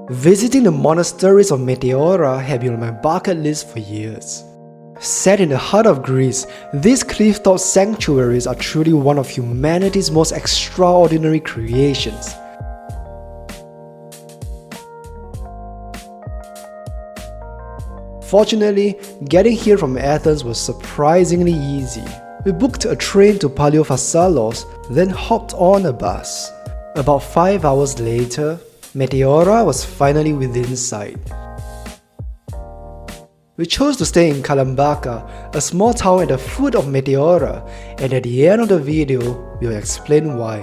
Visiting the monasteries of Meteora had been on my bucket list for years. Set in the heart of Greece, these cliff-top sanctuaries are truly one of humanity's most extraordinary creations. Fortunately, getting here from Athens was surprisingly easy. We booked a train to Paleofarsalos, then hopped on a bus. About 5 hours later, Meteora was finally within sight. We chose to stay in Kalambaka, a small town at the foot of Meteora, and at the end of the video, we'll explain why.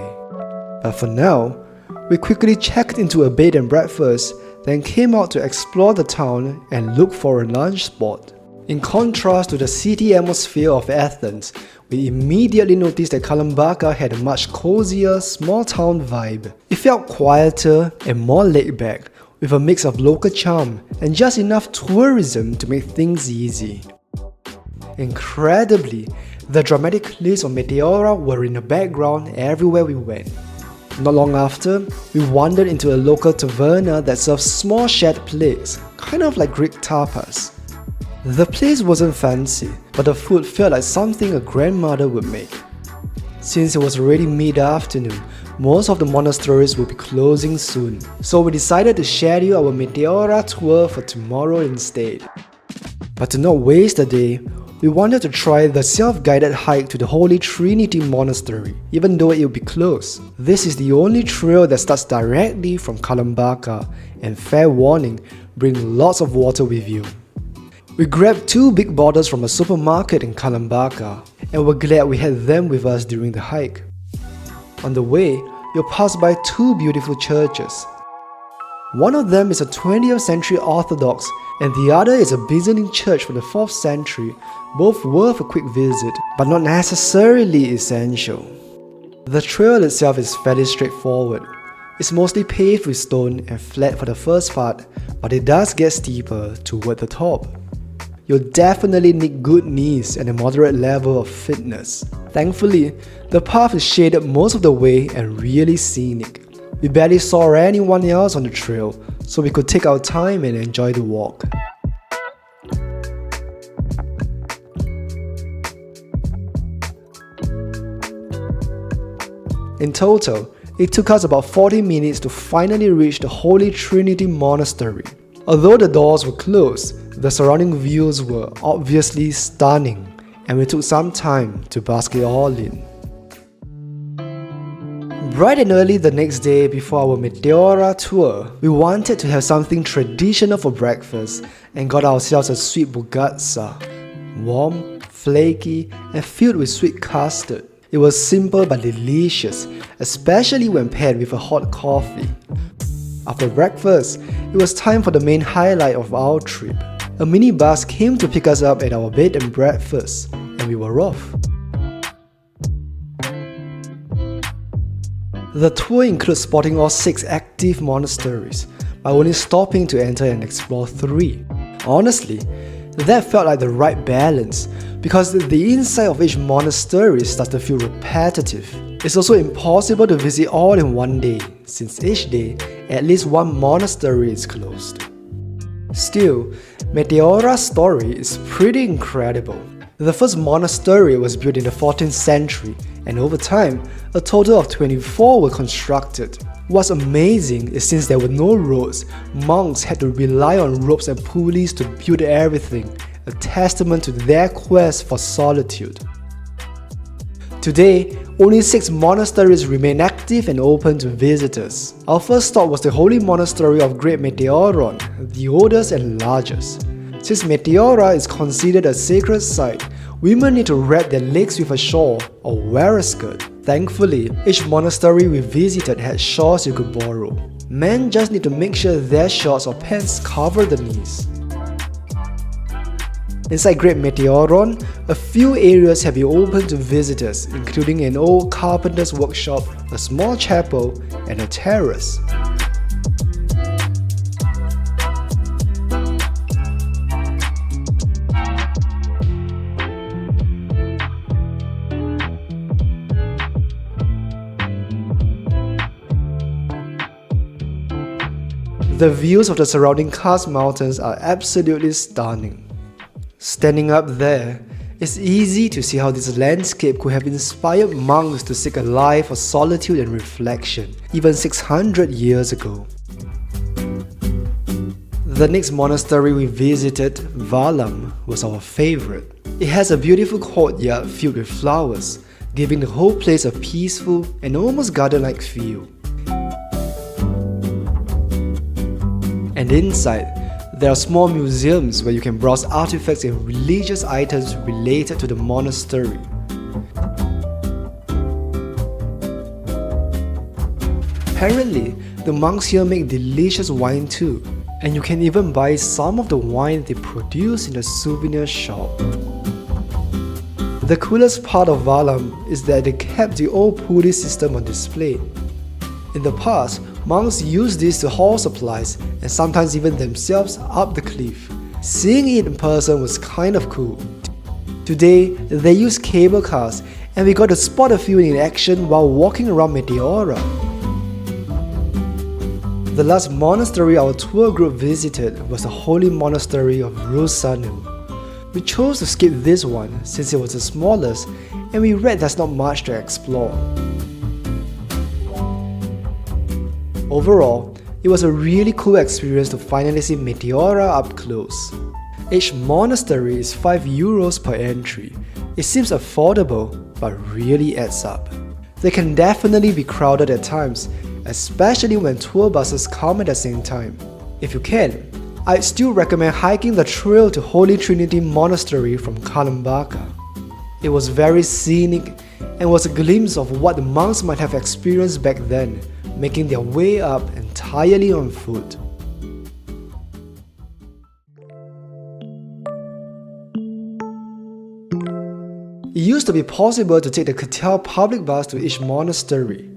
But for now, we quickly checked into a bed and breakfast, then came out to explore the town and look for a lunch spot. In contrast to the city atmosphere of Athens, we immediately noticed that Kalambaka had a much cozier, small town vibe. It felt quieter and more laid back, with a mix of local charm and just enough tourism to make things easy. Incredibly, the dramatic cliffs of Meteora were in the background everywhere we went. Not long after, we wandered into a local taverna that serves small shared plates, kind of like Greek tapas. The place wasn't fancy, but the food felt like something a grandmother would make. Since it was already mid-afternoon, most of the monasteries will be closing soon, so we decided to schedule our Meteora tour for tomorrow instead. But to not waste the day, we wanted to try the self-guided hike to the Holy Trinity Monastery, even though it would be closed. This is the only trail that starts directly from Kalambaka, and fair warning, bring lots of water with you. We grabbed 2 big bottles from a supermarket in Kalambaka, and were glad we had them with us during the hike. On the way, you'll pass by 2 beautiful churches. One of them is a 20th century Orthodox, and the other is a Byzantine church from the 4th century, both worth a quick visit, but not necessarily essential. The trail itself is fairly straightforward. It's mostly paved with stone and flat for the first part, but it does get steeper toward the top. You'll definitely need good knees and a moderate level of fitness. Thankfully, the path is shaded most of the way and really scenic. We barely saw anyone else on the trail, so we could take our time and enjoy the walk. In total, it took us about 40 minutes to finally reach the Holy Trinity Monastery. Although the doors were closed, the surrounding views were obviously stunning, and we took some time to bask it all in. Bright and early the next day before our Meteora tour, we wanted to have something traditional for breakfast and got ourselves a sweet bugatsa. Warm, flaky, and filled with sweet custard. It was simple but delicious, especially when paired with a hot coffee. After breakfast, it was time for the main highlight of our trip. A minibus came to pick us up at our bed and breakfast, and we were off. The tour includes spotting all 6 active monasteries, by only stopping to enter and explore 3. Honestly, that felt like the right balance, because the inside of each monastery starts to feel repetitive. It's also impossible to visit all in one day, since each day, at least one monastery is closed. Still, Meteora's story is pretty incredible. The first monastery was built in the 14th century, and over time, a total of 24 were constructed. What's amazing is since there were no roads, monks had to rely on ropes and pulleys to build everything, a testament to their quest for solitude. Today, only 6 monasteries remain active and open to visitors. Our first stop was the Holy Monastery of Great Meteoron, the oldest and largest. Since Meteora is considered a sacred site, women need to wrap their legs with a shawl or wear a skirt. Thankfully, each monastery we visited had shawls you could borrow. Men just need to make sure their shorts or pants cover the knees. Inside Great Meteoron, a few areas have been open to visitors, including an old carpenter's workshop, a small chapel, and a terrace. The views of the surrounding Kars mountains are absolutely stunning. Standing up there, it's easy to see how this landscape could have inspired monks to seek a life of solitude and reflection, even 600 years ago. The next monastery we visited, Varlaam, was our favorite. It has a beautiful courtyard filled with flowers, giving the whole place a peaceful and almost garden-like feel. And inside, there are small museums where you can browse artifacts and religious items related to the monastery. Apparently, the monks here make delicious wine too, and you can even buy some of the wine they produce in the souvenir shop. The coolest part of Varlaam is that they kept the old pulley system on display. In the past, monks used this to haul supplies and sometimes even themselves up the cliff. Seeing it in person was kind of cool. Today, they use cable cars and we got to spot a few in action while walking around Meteora. The last monastery our tour group visited was the holy monastery of Rousanou. We chose to skip this one since it was the smallest and we read there's not much to explore. Overall, it was a really cool experience to finally see Meteora up close. Each monastery is €5 per entry. It seems affordable, but really adds up. They can definitely be crowded at times, especially when tour buses come at the same time. If you can, I'd still recommend hiking the trail to Holy Trinity Monastery from Kalambaka. It was very scenic and was a glimpse of what the monks might have experienced back then, making their way up entirely on foot. It used to be possible to take the Katel public bus to each monastery,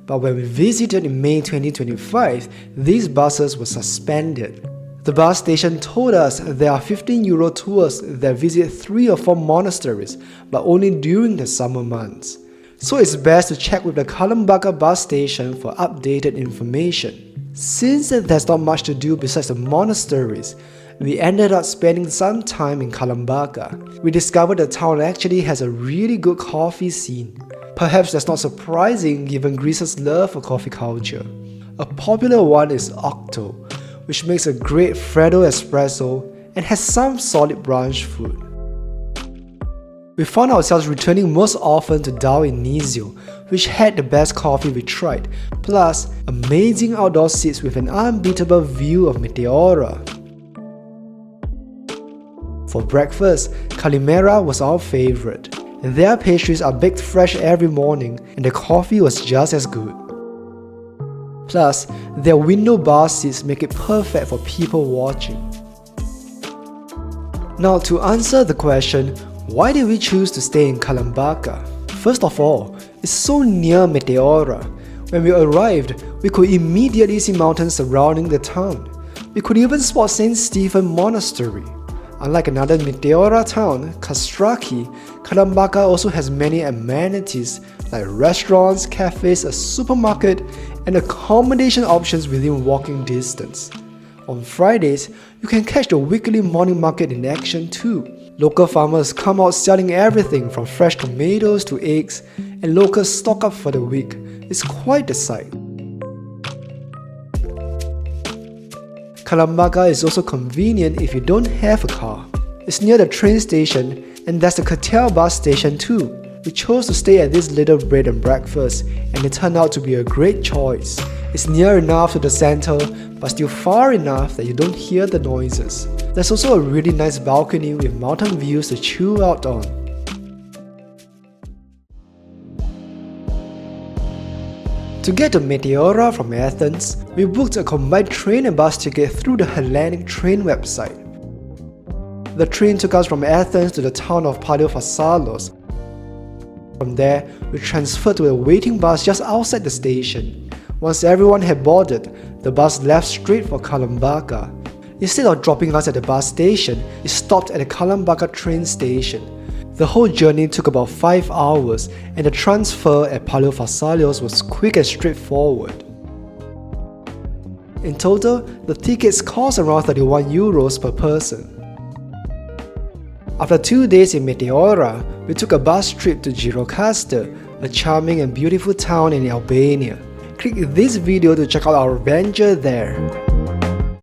but when we visited in May 2025, these buses were suspended. The bus station told us there are €15 tours that visit 3 or 4 monasteries, but only during the summer months. So it's best to check with the Kalambaka bus station for updated information. Since there's not much to do besides the monasteries, we ended up spending some time in Kalambaka. We discovered the town actually has a really good coffee scene. Perhaps that's not surprising given Greece's love for coffee culture. A popular one is Octo, which makes a great Freddo espresso and has some solid brunch food. We found ourselves returning most often to Dao in Nizio, which had the best coffee we tried, plus amazing outdoor seats with an unbeatable view of Meteora. For breakfast, Kalimera was our favorite. Their pastries are baked fresh every morning and the coffee was just as good. Plus, their window bar seats make it perfect for people watching. Now to answer the question, why did we choose to stay in Kalambaka? First of all, it's so near Meteora. When we arrived, we could immediately see mountains surrounding the town. We could even spot St. Stephen Monastery. Unlike another Meteora town, Kastraki, Kalambaka also has many amenities like restaurants, cafes, a supermarket, and accommodation options within walking distance. On Fridays, you can catch the weekly morning market in action too. Local farmers come out selling everything from fresh tomatoes to eggs, and locals stock up for the week. It's quite the sight. Kalambaka is also convenient if you don't have a car. It's near the train station, and there's the Katel bus station too. We chose to stay at this little bread and breakfast, and it turned out to be a great choice. It's near enough to the center, but still far enough that you don't hear the noises. There's also a really nice balcony with mountain views to chill out on. To get to Meteora from Athens, we booked a combined train and bus ticket through the Hellenic Train website. The train took us from Athens to the town of Paleofarsalos. From there, we transferred to a waiting bus just outside the station. Once everyone had boarded, the bus left straight for Kalambaka. Instead of dropping us at the bus station, it stopped at the Kalambaka train station. The whole journey took about 5 hours, and the transfer at Paleofarsalos was quick and straightforward. In total, the tickets cost around €31 per person. After 2 days in Meteora, we took a bus trip to Gjirokastra, a charming and beautiful town in Albania. Click this video to check out our adventure there.